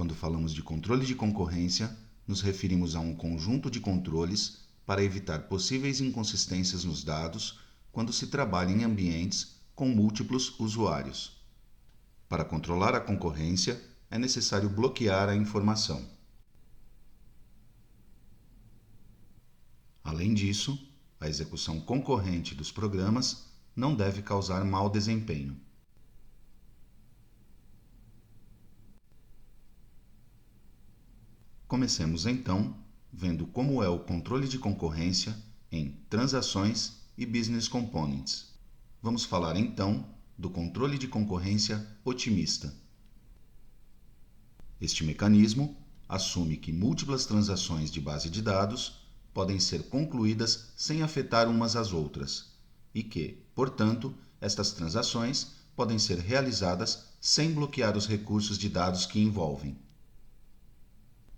Quando falamos de controle de concorrência, nos referimos a um conjunto de controles para evitar possíveis inconsistências nos dados quando se trabalha em ambientes com múltiplos usuários. Para controlar a concorrência, é necessário bloquear a informação. Além disso, a execução concorrente dos programas não deve causar mau desempenho. Comecemos então vendo como é o controle de concorrência em transações e business components. Vamos falar então do controle de concorrência otimista. Este mecanismo assume que múltiplas transações de base de dados podem ser concluídas sem afetar umas às outras e que, portanto, estas transações podem ser realizadas sem bloquear os recursos de dados que envolvem.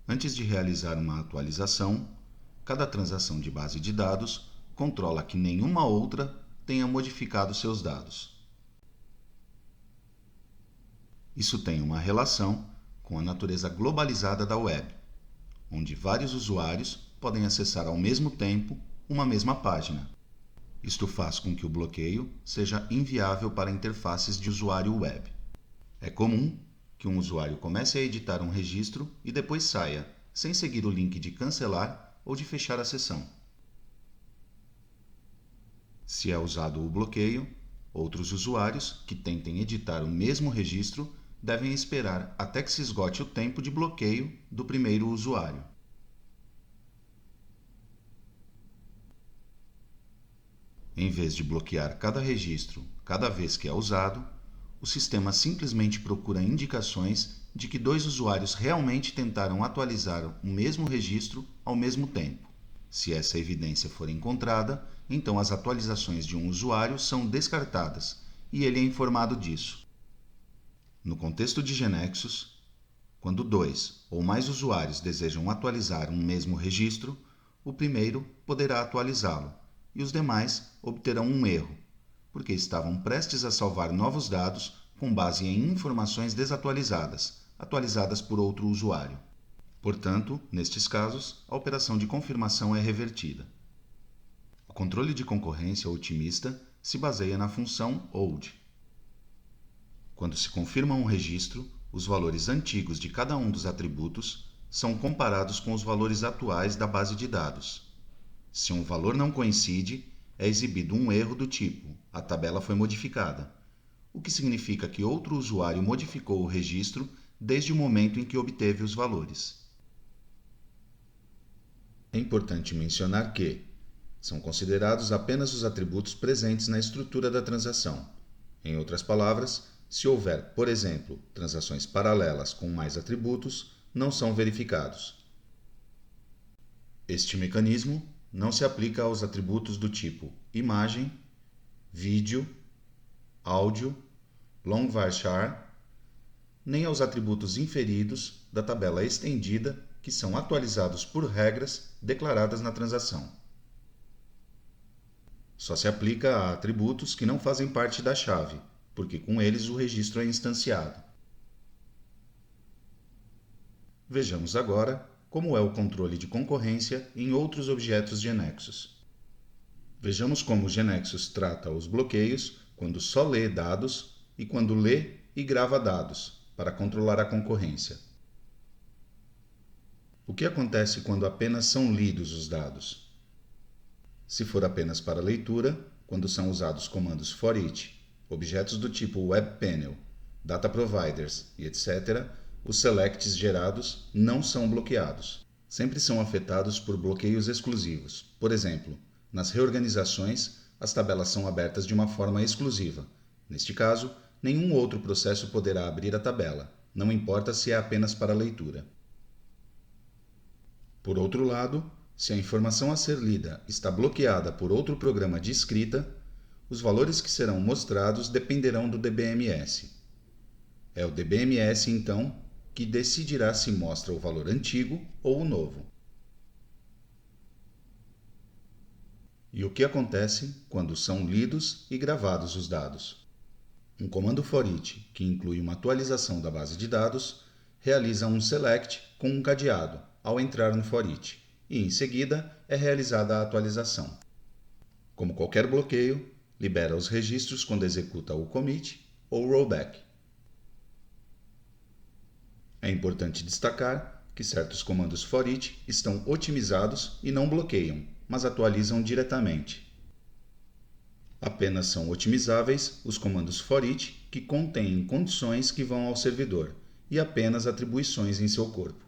Antes de realizar uma atualização, cada transação de base de dados controla que nenhuma outra tenha modificado seus dados. Isso tem uma relação com a natureza globalizada da web, onde vários usuários podem acessar ao mesmo tempo uma mesma página. Isto faz com que o bloqueio seja inviável para interfaces de usuário web. É comum que um usuário comece a editar um registro e depois saia, sem seguir o link de cancelar ou de fechar a sessão. Se é usado o bloqueio, outros usuários que tentem editar o mesmo registro devem esperar até que se esgote o tempo de bloqueio do primeiro usuário. Em vez de bloquear cada registro cada vez que é usado, o sistema simplesmente procura indicações de que dois usuários realmente tentaram atualizar o mesmo registro ao mesmo tempo. Se essa evidência for encontrada, então as atualizações de um usuário são descartadas e ele é informado disso. No contexto de GeneXus, quando dois ou mais usuários desejam atualizar um mesmo registro, o primeiro poderá atualizá-lo e os demais obterão um erro, porque estavam prestes a salvar novos dados com base em informações desatualizadas, atualizadas por outro usuário. Portanto, nestes casos, a operação de confirmação é revertida. O controle de concorrência otimista se baseia na função hold. Quando se confirma um registro, os valores antigos de cada um dos atributos são comparados com os valores atuais da base de dados. Se um valor não coincide, é exibido um erro do tipo "a tabela foi modificada", o que significa que outro usuário modificou o registro desde o momento em que obteve os valores. É importante mencionar que são considerados apenas os atributos presentes na estrutura da transação. Em outras palavras, se houver, por exemplo, transações paralelas com mais atributos, não são verificados. Este mecanismo não se aplica aos atributos do tipo imagem, vídeo, áudio, long varchar, nem aos atributos inferidos da tabela estendida que são atualizados por regras declaradas na transação. Só se aplica a atributos que não fazem parte da chave, porque com eles o registro é instanciado. Vejamos agora como é o controle de concorrência em outros objetos GeneXus. Vejamos como o GeneXus trata os bloqueios quando só lê dados e quando lê e grava dados, para controlar a concorrência. O que acontece quando apenas são lidos os dados? Se for apenas para leitura, quando são usados comandos foreach, objetos do tipo webpanel, data providers e etc., os selects gerados não são bloqueados. Sempre são afetados por bloqueios exclusivos. Por exemplo, nas reorganizações, as tabelas são abertas de uma forma exclusiva. Neste caso, nenhum outro processo poderá abrir a tabela, não importa se é apenas para leitura. Por outro lado, se a informação a ser lida está bloqueada por outro programa de escrita, os valores que serão mostrados dependerão do DBMS. É o DBMS, então, que decidirá se mostra o valor antigo ou o novo. E o que acontece quando são lidos e gravados os dados? Um comando foreach, que inclui uma atualização da base de dados, realiza um select com um cadeado ao entrar no for each e, em seguida, é realizada a atualização. Como qualquer bloqueio, libera os registros quando executa o commit ou rollback. É importante destacar que certos comandos for each estão otimizados e não bloqueiam, mas atualizam diretamente. Apenas são otimizáveis os comandos for each que contêm condições que vão ao servidor e apenas atribuições em seu corpo.